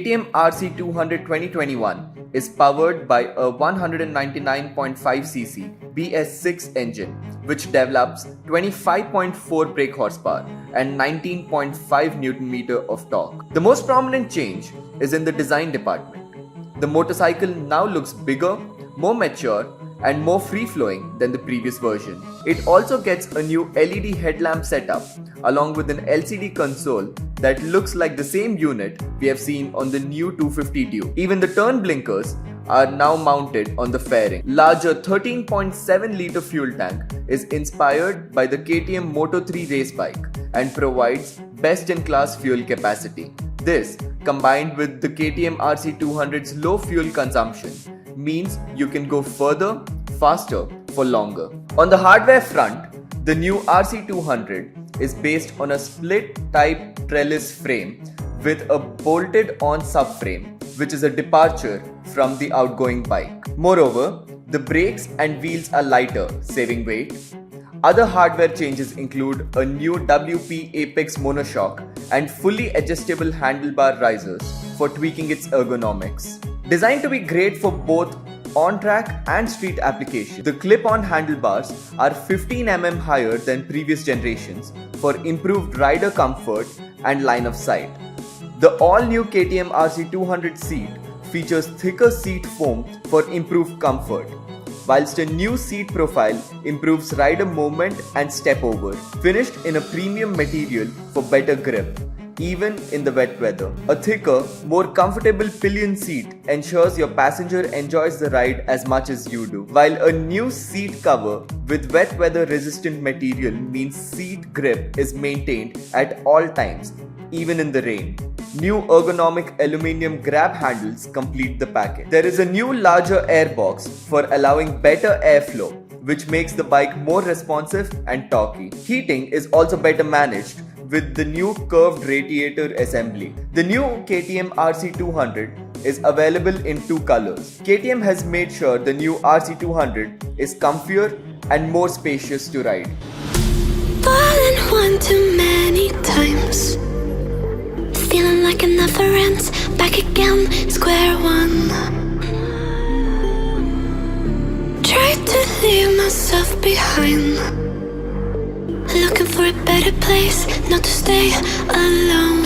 KTM RC 200 2021 is powered by a 199.5cc BS6 engine, which develops 25.4 brake horsepower and 19.5 Nm of torque. The most prominent change is in the design department. The motorcycle now looks bigger, more mature, and more free-flowing than the previous version. It also gets a new LED headlamp setup along with an LCD console that looks like the same unit we have seen on the new 250 Duke. Even the turn blinkers are now mounted on the fairing. Larger 13.7-litre fuel tank is inspired by the KTM Moto3 race bike and provides best-in-class fuel capacity. This, combined with the KTM RC 200's low fuel consumption, means you can go further, faster, for longer. On the hardware front, the new RC 200 is based on a split-type trellis frame with a bolted-on subframe, which is a departure from the outgoing bike. Moreover, the brakes and wheels are lighter, saving weight. Other hardware changes include a new WP Apex monoshock and fully adjustable handlebar risers for tweaking its ergonomics. Designed to be great for both on-track and street applications, the clip-on handlebars are 15 mm higher than previous generations for improved rider comfort and line of sight. The all-new KTM RC 200 seat features thicker seat foam for improved comfort, whilst a new seat profile improves rider movement and step over, finished in a premium material for better grip, even in the wet weather. A thicker, more comfortable pillion seat ensures your passenger enjoys the ride as much as you do, while a new seat cover with wet weather resistant material means seat grip is maintained at all times, even in the rain. New ergonomic aluminium grab handles complete the package. There is a new larger airbox for allowing better airflow, which makes the bike more responsive and torquey. Heating is also better managed with the new curved radiator assembly. The new KTM RC 200 is available in two colors. KTM has made sure the new RC 200 is comfier and more spacious to ride. Fallen one too many times, feeling like a never ends, back again, square one. Tried to leave myself behind, looking for a better place, not to stay alone.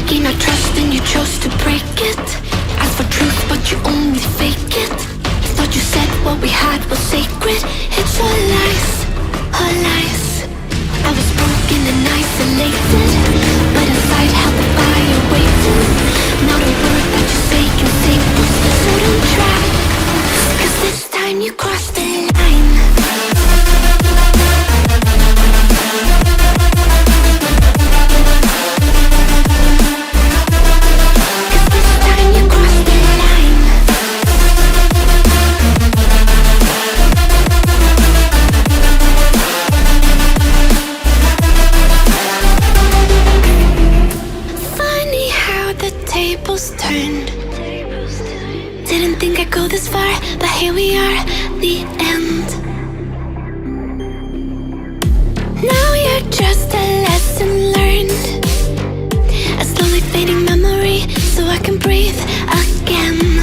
Gain our trust and you chose to break it. Ask for truth but you only fake it. Thought you said what we had was sacred. It's all lies, all lies. I was broken and isolated, but inside held the fire waiting. Not a word that you say can save us, so don't try, 'cause this time you crossed the line. Turned. Didn't think I'd go this far, but here we are, the end. Now you're just a lesson learned, a slowly fading memory, so I can breathe again.